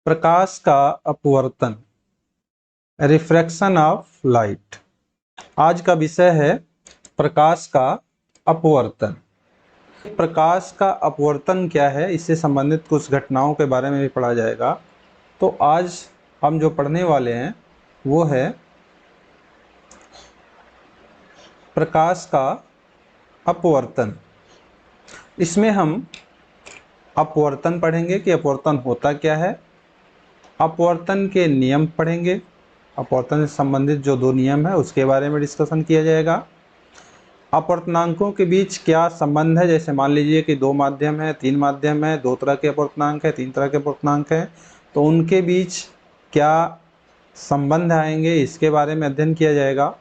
प्रकाश का अपवर्तन, refraction of light. आज का विषय है प्रकाश का अपवर्तन। प्रकाश का अपवर्तन क्या है, इससे संबंधित कुछ घटनाओं के बारे में भी पढ़ा जाएगा। तो आज हम जो पढ़ने वाले हैं वो है प्रकाश का अपवर्तन। इसमें हम अपवर्तन पढ़ेंगे कि अपवर्तन होता क्या है, अपवर्तन के नियम पढ़ेंगे, अपवर्तन से संबंधित जो दो नियम है उसके बारे में डिस्कशन किया जाएगा। अपवर्तनांकों के बीच क्या संबंध है, जैसे मान लीजिए कि दो माध्यम है, तीन माध्यम है, दो तरह के अपवर्तनांक है, तीन तरह के अपवर्तनांक है, तो उनके बीच क्या संबंध आएंगे, इसके बारे में अध्ययन किया जाएगा।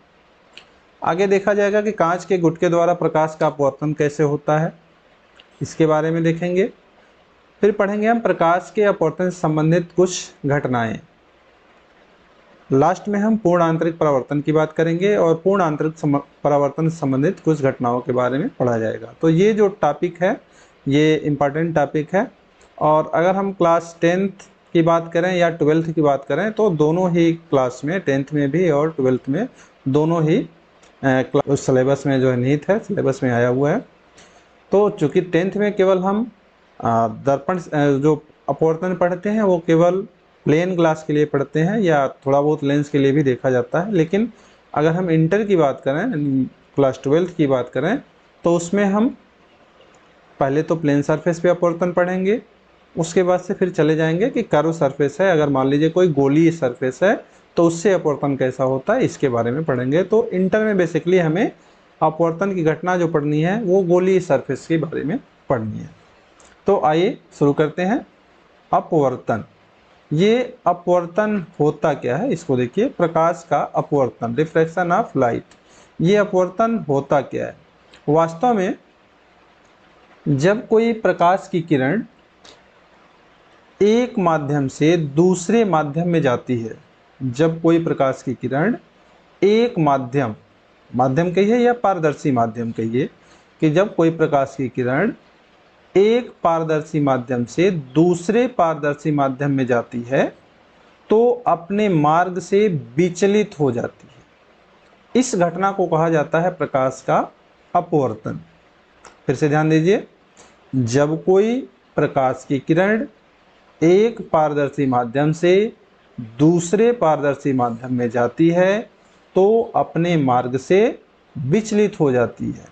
आगे देखा जाएगा कि कांच के गुटके द्वारा प्रकाश का अपवर्तन कैसे होता है, इसके बारे में देखेंगे। फिर पढ़ेंगे हम प्रकाश के अपवर्तन से संबंधित कुछ घटनाएं। लास्ट में हम पूर्ण आंतरिक परावर्तन की बात करेंगे और पूर्ण आंतरिक परावर्तन से संबंधित कुछ घटनाओं के बारे में पढ़ा जाएगा। तो ये जो टॉपिक है ये इम्पॉर्टेंट टॉपिक है। और अगर हम क्लास 10th की बात करें या 12th की बात करें तो दोनों ही क्लास में, 10th में भी और 12th में, दोनों ही सिलेबस में जो है निहित है, सिलेबस में आया हुआ है। तो चूँकि 10th में केवल हम दर्पण जो अपवर्तन पढ़ते हैं वो केवल प्लेन ग्लास के लिए पढ़ते हैं या थोड़ा बहुत लेंस के लिए भी देखा जाता है। लेकिन अगर हम इंटर की बात करें, क्लास 12th की बात करें, तो उसमें हम पहले तो प्लेन सरफेस पे अपवर्तन पढ़ेंगे, उसके बाद से फिर चले जाएंगे कि कर्व सरफेस है, अगर मान लीजिए कोई गोलीय सरफेस है तो उससे अपवर्तन कैसा होता है इसके बारे में पढ़ेंगे। तो इंटर में बेसिकली हमें अपवर्तन की घटना जो पढ़नी है वो गोलीय सरफेस के बारे में पढ़नी है। तो आइए शुरू करते हैं। अपवर्तन, ये अपवर्तन होता क्या है इसको देखिए। प्रकाश का अपवर्तन, रिफ्रैक्शन ऑफ लाइट, ये अपवर्तन होता क्या है। वास्तव में जब कोई प्रकाश की किरण एक माध्यम से दूसरे माध्यम में जाती है, जब कोई प्रकाश की किरण एक माध्यम कहिए या पारदर्शी माध्यम कहिए, कि जब कोई प्रकाश की किरण एक पारदर्शी माध्यम से दूसरे पारदर्शी माध्यम में जाती है तो अपने मार्ग से विचलित हो जाती है। इस घटना को कहा जाता है प्रकाश का अपवर्तन। फिर से ध्यान दीजिए, जब कोई प्रकाश की किरण एक पारदर्शी माध्यम से दूसरे पारदर्शी माध्यम में जाती है तो अपने मार्ग से विचलित हो जाती है।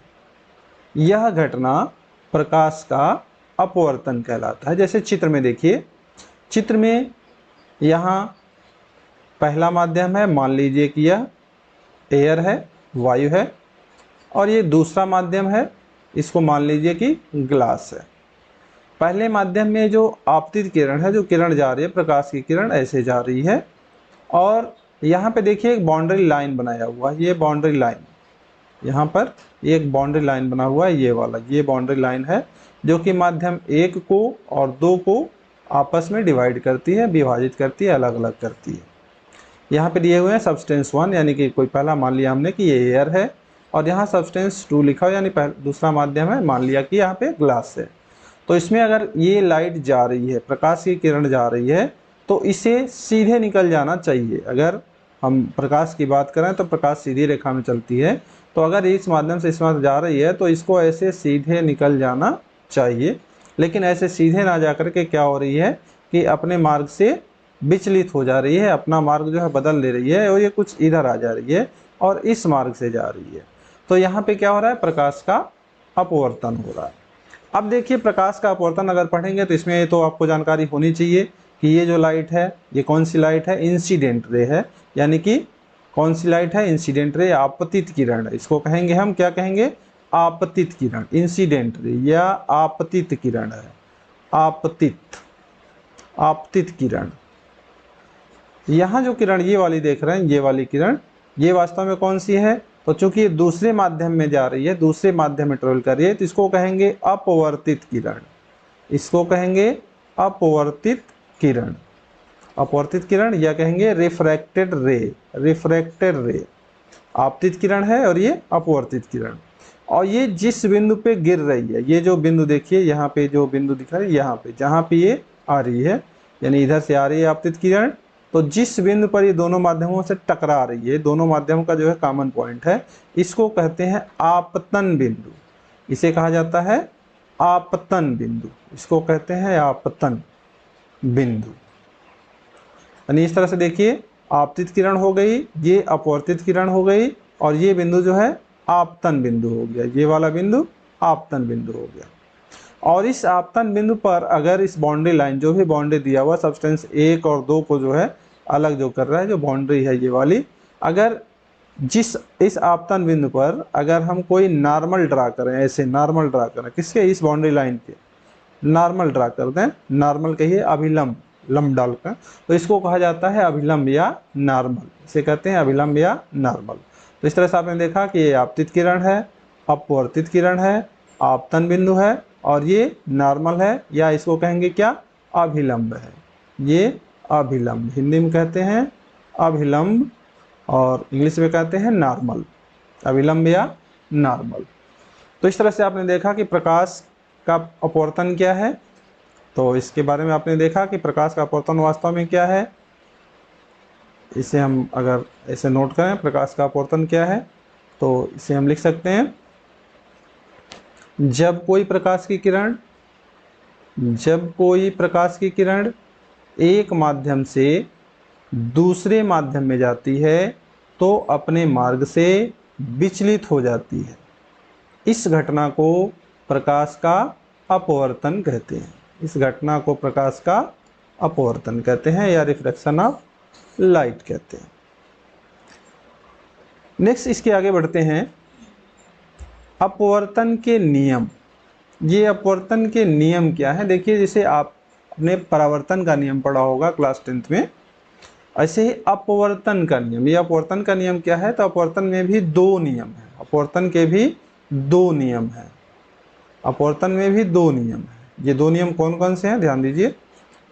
यह घटना प्रकाश का अपवर्तन कहलाता है। जैसे चित्र में देखिए, चित्र में यहाँ पहला माध्यम है, मान लीजिए कि यह एयर है, वायु है, और ये दूसरा माध्यम है, इसको मान लीजिए कि ग्लास है। पहले माध्यम में जो आपतित किरण है, जो किरण जा रही है, प्रकाश की किरण ऐसे जा रही है, और यहाँ पे देखिए एक बाउंड्री लाइन बनाया हुआ है। ये बाउंड्री लाइन, यहाँ पर एक बाउंड्री लाइन बना हुआ है, ये वाला, ये बाउंड्री लाइन है जो कि माध्यम 1 को और 2 को आपस में डिवाइड करती है, विभाजित करती है, अलग अलग करती है। यहाँ पे दिए हुए हैं सब्सटेंस 1, यानी कि कोई पहला मान लिया हमने कि ये एयर है, और यहाँ सब्सटेंस 2 लिखा हो, यानी दूसरा माध्यम है, मान लिया कि यहाँ पे ग्लास है। तो इसमें अगर ये लाइट जा रही है, प्रकाश की किरण जा रही है, तो इसे सीधे निकल जाना चाहिए। अगर हम प्रकाश की बात करें तो प्रकाश सीधी रेखा में चलती है, तो अगर इस माध्यम से इस माध्यम जा रही है तो इसको ऐसे सीधे निकल जाना चाहिए। लेकिन ऐसे सीधे ना जा कर के क्या हो रही है कि अपने मार्ग से विचलित हो जा रही है, अपना मार्ग जो है बदल ले रही है, और ये कुछ इधर आ जा रही है और इस मार्ग से जा रही है। तो यहाँ पे क्या हो रहा है, प्रकाश का अपवर्तन हो रहा है। अब देखिए, प्रकाश का अपवर्तन अगर पढ़ेंगे तो इसमें तो आपको जानकारी होनी चाहिए कि ये जो लाइट है ये कौन सी लाइट है, इंसिडेंट रे है। यानी कि कौन सी लाइट है, इंसिडेंट रे, आपतित किरण है। इसको कहेंगे हम, क्या कहेंगे, आपतित किरण, इंसिडेंट रे या आपतित किरण है। आपतित किरण, यहाँ जो किरण ये वाली देख रहे हैं, ये वाली किरण, ये वास्तव में कौन सी है, तो चूंकि ये दूसरे माध्यम में जा रही है, दूसरे माध्यम में ट्रेवल कर रही है, तो इसको कहेंगे अपवर्तित किरण। इसको कहेंगे अपवर्तित किरण, अपवर्तित किरण, या कहेंगे रिफ्रैक्टेड रे, रिफ्रैक्टेड रे। आपतित किरण है और ये अपवर्तित किरण, और ये जिस बिंदु पे गिर रही है, ये जो बिंदु देखिए यहाँ पे जो बिंदु दिख रहा है, यहाँ पे जहाँ पे ये आ रही है, यानी इधर से आ रही है आपतित किरण, तो जिस बिंदु पर ये दोनों माध्यमों से टकरा रही है, दोनों माध्यमों का जो है कॉमन पॉइंट है, इसको कहते हैं आपतन बिंदु। इसे कहा जाता है आपतन बिंदु, इसको कहते हैं आपतन बिंदु। यानी इस तरह से देखिए, आपतित किरण हो गई, ये अपवर्तित किरण हो गई, और ये बिंदु जो है आपतन बिंदु हो गया, ये वाला बिंदु आपतन बिंदु हो गया। और इस आपतन बिंदु पर अगर इस बाउंड्री लाइन, जो भी बाउंड्री दिया हुआ सब्सटेंस 1 और 2 को जो है अलग जो कर रहा है, जो बाउंड्री है ये वाली, अगर इस आपतन बिंदु पर अगर हम कोई नॉर्मल ड्रा करें, ऐसे नॉर्मल ड्रा करें, किसके, इस बाउंड्री लाइन के नॉर्मल ड्रा कर दें, नॉर्मल कहिए अभिलंब, लंब डालकर, तो इसको कहा जाता है अभिलंब या नॉर्मल, इसे कहते हैं अभिलंब या नॉर्मल। तो इस तरह से आपने देखा कि ये आपतित किरण है, अपवर्तित किरण है, आपतन बिंदु है, और ये नॉर्मल है, या इसको कहेंगे क्या, अभिलंब है। ये अभिलंब, हिंदी में कहते हैं अभिलंब और इंग्लिश में कहते हैं नॉर्मल, अभिलंब या नॉर्मल। तो इस तरह से आपने देखा कि प्रकाश का अपवर्तन क्या है, तो इसके बारे में आपने देखा कि प्रकाश का अपवर्तन वास्तव में क्या है। इसे हम अगर ऐसे नोट करें, प्रकाश का अपवर्तन क्या है, तो इसे हम लिख सकते हैं, जब कोई प्रकाश की किरण एक माध्यम से दूसरे माध्यम में जाती है तो अपने मार्ग से विचलित हो जाती है, इस घटना को प्रकाश का अपवर्तन कहते हैं। इस घटना को प्रकाश का अपवर्तन कहते हैं या रिफ्रैक्शन ऑफ लाइट कहते हैं। नेक्स्ट इसके आगे बढ़ते हैं, अपवर्तन के नियम। ये अपवर्तन के नियम क्या है, देखिए जैसे आपने परावर्तन का नियम पढ़ा होगा क्लास 10th में, ऐसे ही अपवर्तन का नियम। ये अपवर्तन का नियम क्या है, तो अपवर्तन में भी 2 नियम है, अपवर्तन के भी 2 नियम है, अपवर्तन में भी 2 नियम है। ये 2 नियम कौन कौन से हैं, ध्यान दीजिए।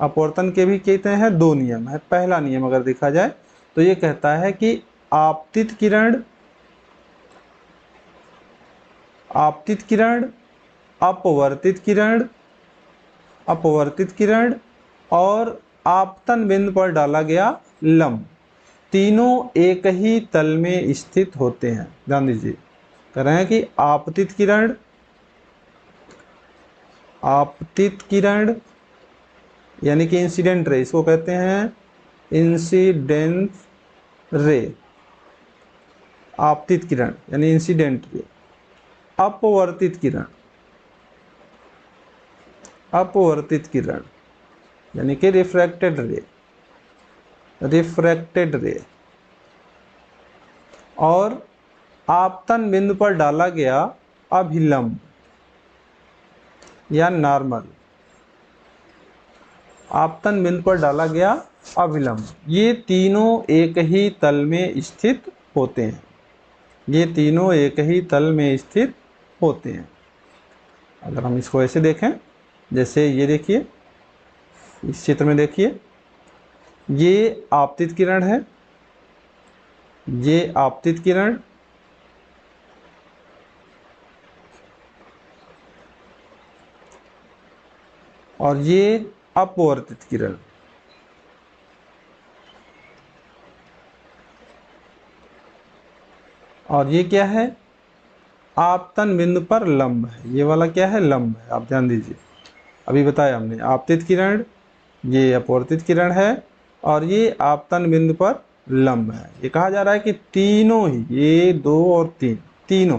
अपवर्तन के भी कितने हैं, 2 नियम है। पहला नियम अगर देखा जाए तो ये कहता है कि आपतित किरण, अपवर्तित किरण और आपतन बिंदु पर डाला गया लंब, तीनों एक ही तल में स्थित होते हैं। ध्यान दीजिए, कह रहे हैं कि आपतित किरण यानी कि इंसिडेंट रे, इसको कहते हैं इंसिडेंट रे, आपतित किरण यानी इंसिडेंट रे। अपवर्तित किरण यानी कि रिफ्रैक्टेड रे। और आपतन बिंदु पर डाला गया अभिलंब या नॉर्मल, आपतन बिंदु पर डाला गया अभिलंब, ये तीनों एक ही तल में स्थित होते हैं, ये तीनों एक ही तल में स्थित होते हैं। अगर हम इसको ऐसे देखें, जैसे ये देखिए, इस चित्र में देखिए, ये आपतित किरण है, ये आपतित किरण, और ये अपवर्तित किरण। और ये क्या है, आपतन बिंदु पर लंब है, ये वाला क्या है, लंब है। आप ध्यान दीजिए, अभी बताया हमने, आपतित किरण, ये अपवर्तित किरण है, और ये आपतन बिंदु पर लंब है। ये कहा जा रहा है कि तीनों ही, ये 2 और 3, तीनों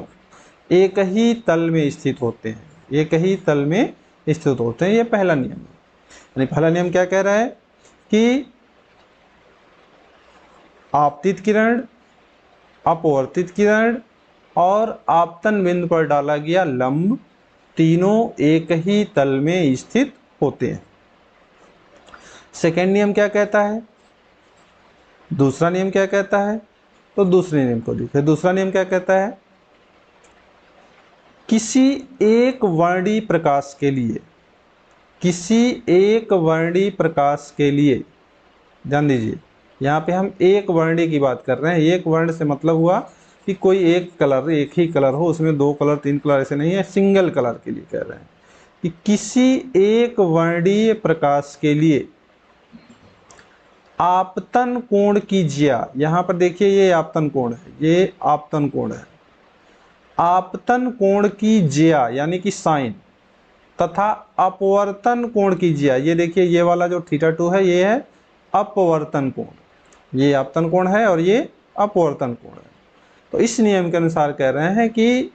एक ही तल में स्थित होते हैं, एक ही तल में स्थित होते हैं। ये पहला नियम है। यानी पहला नियम क्या कह रहा है कि आपतित किरण, अपवर्तित किरण और आपतन बिंदु पर डाला गया लंब, तीनों एक ही तल में स्थित होते हैं। सेकेंड नियम क्या कहता है, दूसरा नियम क्या कहता है, तो दूसरे नियम को लिखे। दूसरा नियम क्या कहता है, किसी एक वर्णी प्रकाश के लिए, ध्यान दीजिए, यहाँ पे हम एक वर्णी की बात कर रहे हैं। एक वर्ण से मतलब हुआ कि कोई एक कलर, एक ही कलर हो, उसमें 2 कलर 3 कलर ऐसे नहीं है, सिंगल कलर के लिए कह रहे हैं कि किसी एक वर्णीय प्रकाश के लिए आपतन कोण की ज्या, यहाँ पर देखिए ये आपतन कोण है, ये आपतन कोण है। आपतन कोण की ज्या यानी कि साइन तथा अपवर्तन कोण की ज्या, ये देखिए ये वाला जो θ2 है ये है अपवर्तन कोण, ये आपतन कोण है और ये अपवर्तन कोण है। तो इस नियम के अनुसार कह रहे हैं कि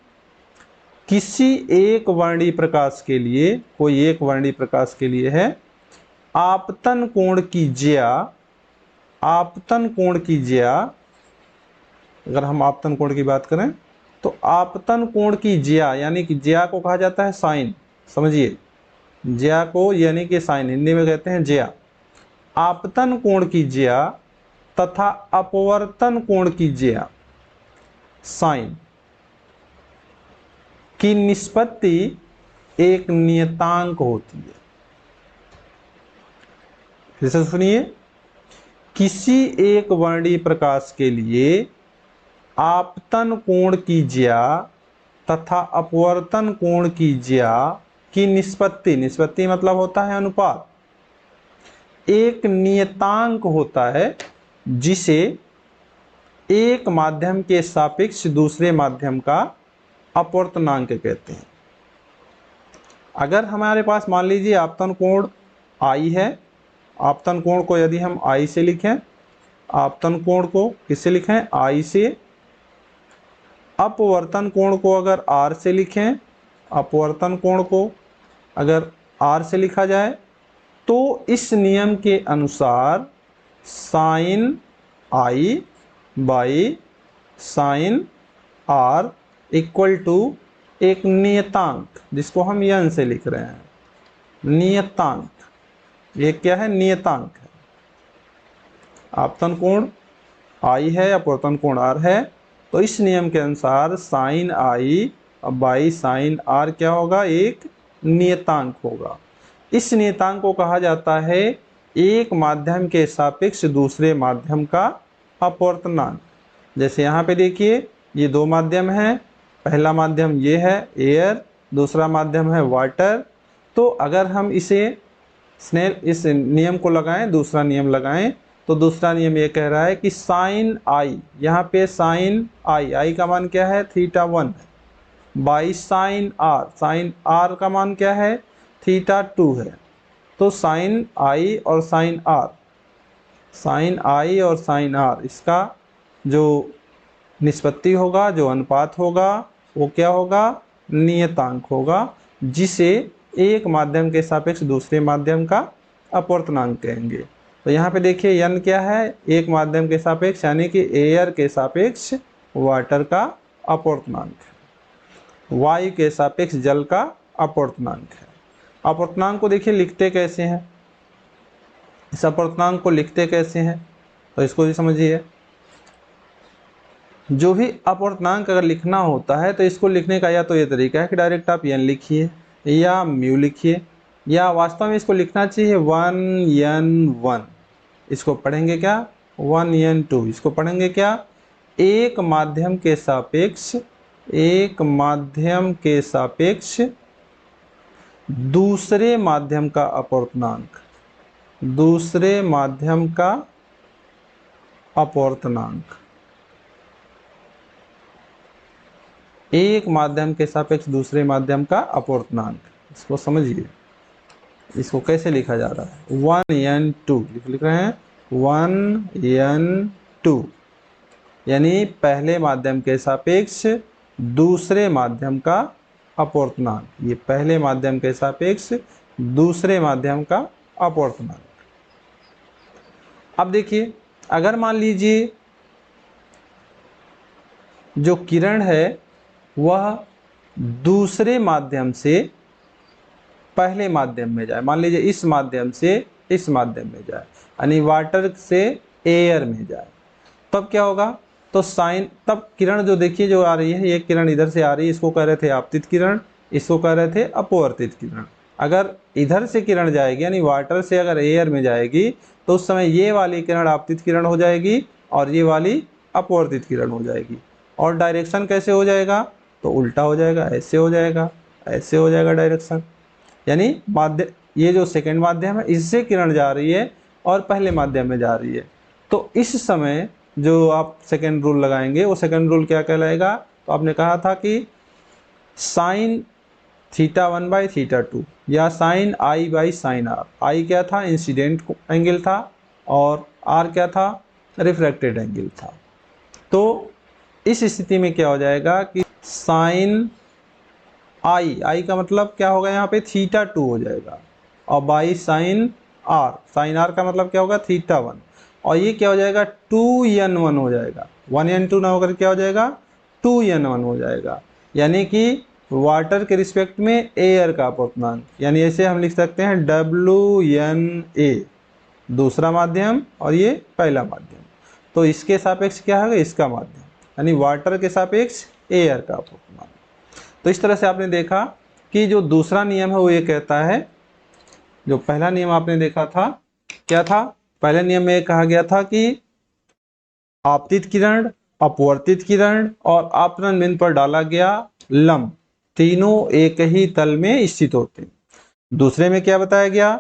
किसी एक वर्णीय प्रकाश के लिए, कोई एक वर्णीय प्रकाश के लिए है आपतन कोण की ज्या, आपतन कोण की ज्या, अगर हम आपतन कोण की बात करें तो आपतन कोण की ज्या यानी कि ज्या को कहा जाता है साइन, समझिए ज्या को यानी कि साइन, हिंदी में कहते हैं ज्या। आपतन कोण की ज्या तथा अपवर्तन कोण की ज्या साइन की निष्पत्ति एक नियतांक होती है। फिर से सुनिए, किसी एक वर्णीय प्रकाश के लिए आपतन कोण की ज्या तथा अपवर्तन कोण की ज्या की निष्पत्ति, निष्पत्ति मतलब होता है अनुपात, एक नियतांक होता है जिसे एक माध्यम के सापेक्ष दूसरे माध्यम का अपवर्तनांक कहते हैं। अगर हमारे पास मान लीजिए आपतन कोण I है, आपतन कोण को यदि हम I से लिखें, आपतन कोण को किससे लिखें, I से, अपवर्तन कोण को अगर R से लिखें, अपवर्तन कोण को अगर R से लिखा जाए तो इस नियम के अनुसार sine I by sine R equal to एक नियतांक जिसको हम यन से लिख रहे हैं, नियतांक, ये क्या है, नियतांक है। आपतन कोण I है, अपवर्तन कोण R है, तो इस नियम के अनुसार sine I by sine R क्या होगा, एक नियतांक होगा। इस नियतांक को कहा जाता है एक माध्यम के सापेक्ष दूसरे माध्यम का अपवर्तनांक। जैसे यहाँ पे देखिए ये दो माध्यम हैं, पहला माध्यम ये है एयर, दूसरा माध्यम है वाटर। तो अगर हम इसे स्नेल इस नियम को लगाएं, दूसरा नियम लगाएं, तो दूसरा नियम ये कह रहा है कि साइन आई, यहाँ पे साइन आई का मान क्या है, θ1 है, बाई साइन आर का मान क्या है, θ2 है। तो साइन आई और साइन आर, इसका जो निष्पत्ति होगा, जो अनुपात होगा, वो क्या होगा, नियतांक होगा, जिसे एक माध्यम के सापेक्ष दूसरे माध्यम का अपवर्तनांक कहेंगे। तो यहाँ पे देखिए यन क्या है, एक माध्यम के सापेक्ष यानी कि एयर के सापेक्ष वाटर का अपवर्तनांक है, वायु के सापेक्ष जल का अपवर्तनांक है। अपवर्तनांक को देखिए लिखते कैसे हैं, इस अपवर्तनांक को लिखते कैसे हैं, तो इसको भी समझिए। जो भी अपवर्तनांक अगर लिखना होता है तो इसको लिखने का या तो ये तरीका है कि डायरेक्ट आप एन लिखिए या म्यू लिखिए, या वास्तव में इसको लिखना चाहिए 1n1, इसको पढ़ेंगे क्या 1n2, इसको पढ़ेंगे क्या, एक माध्यम के सापेक्ष, एक माध्यम के सापेक्ष दूसरे माध्यम का अपवर्तनांक, दूसरे माध्यम का अपवर्तनांक, एक माध्यम के सापेक्ष दूसरे माध्यम का अपवर्तनांक। इसको समझिए, इसको कैसे लिखा जा रहा है, 1n2 लिख रहे हैं, 1n2 यानी पहले माध्यम के सापेक्ष दूसरे माध्यम का अपवर्तनांक, ये पहले माध्यम के सापेक्ष दूसरे माध्यम का अपवर्तनांक। अब देखिए अगर मान लीजिए जो किरण है वह दूसरे माध्यम से पहले माध्यम में जाए, मान लीजिए इस माध्यम से इस माध्यम में जाए, यानी वाटर से एयर में जाए, तब क्या होगा, तो साइन, तब किरण जो देखिए जो आ रही है, ये किरण इधर से आ रही है, इसको कह रहे थे आपतित किरण, इसको कह रहे थे अपवर्तित किरण। अगर इधर से किरण जाएगी यानी वाटर से अगर एयर में जाएगी तो उस समय ये वाली किरण आपतित किरण हो जाएगी और ये वाली अपवर्तित किरण हो जाएगी। और डायरेक्शन कैसे हो जाएगा, तो उल्टा हो जाएगा, ऐसे हो जाएगा, ऐसे हो जाएगा डायरेक्शन। यानी माध्यम, ये जो सेकंड माध्यम है इससे किरण जा रही है, और पहले माध्यम में जा रही है। तो इस समय जो आप सेकेंड रूल लगाएंगे वो सेकेंड रूल क्या कहलाएगा? तो आपने कहा था कि साइन θ1 बाई θ2 या sine I by sine R। I क्या था? इंसिडेंट एंगल था और R क्या था? रिफ्रैक्टेड एंगल था। तो इस स्थिति में क्या हो जाएगा कि साइन आई का मतलब क्या होगा? यहाँ पे θ2 हो जाएगा और बाई साइन R का मतलब क्या होगा? θ1। और ये क्या हो जाएगा? 2n1 हो जाएगा। 1n2 ना होकर क्या हो जाएगा? 2n1 हो जाएगा। यानी कि वाटर के रिस्पेक्ट में एयर का अपवर्तनांक, यानी ऐसे हम लिख सकते हैं WNA, दूसरा माध्यम और ये पहला माध्यम। तो इसके सापेक्ष क्या होगा? इसका माध्यम, यानी वाटर के सापेक्ष एयर का अपवर्तनांक। तो इस तरह से आपने देखा कि जो दूसरा नियम है वो ये कहता है, जो पहला नियम आपने देखा था क्या था? पहले नियम में कहा गया था कि आपतित किरण, अपवर्तित किरण और आपतन बिंदु पर डाला गया लंब तीनों एक ही तल में स्थित होते हैं। दूसरे में क्या बताया गया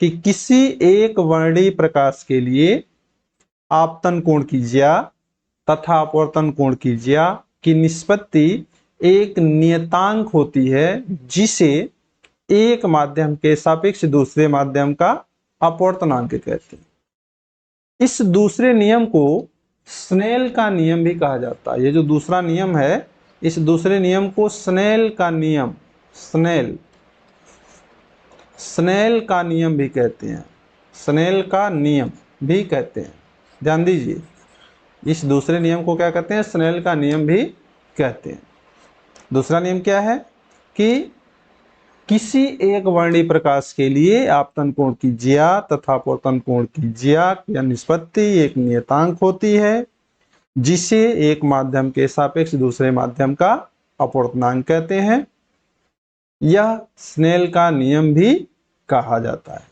कि किसी एक वर्णीय प्रकाश के लिए आपतन कोण की ज्या तथा अपवर्तन कोण की ज्या की निष्पत्ति एक नियतांक होती है, जिसे एक माध्यम के सापेक्ष दूसरे माध्यम का अपवर्तनांक कहते हैं। इस दूसरे नियम को स्नेल का नियम भी कहा जाता है। ये जो दूसरा नियम है, इस दूसरे नियम को स्नेल का नियम, स्नेल का नियम भी कहते हैं। स्नेल का नियम भी कहते हैं, ध्यान दीजिए। इस दूसरे नियम को क्या कहते हैं? स्नेल का नियम भी कहते हैं। दूसरा नियम क्या है कि किसी एक वर्णीय प्रकाश के लिए आपतन कोण की ज्या तथा अपवर्तन कोण की ज्या या निष्पत्ति एक नियतांक होती है, जिसे एक माध्यम के सापेक्ष दूसरे माध्यम का अपवर्तनांक कहते हैं। यह स्नेल का नियम भी कहा जाता है।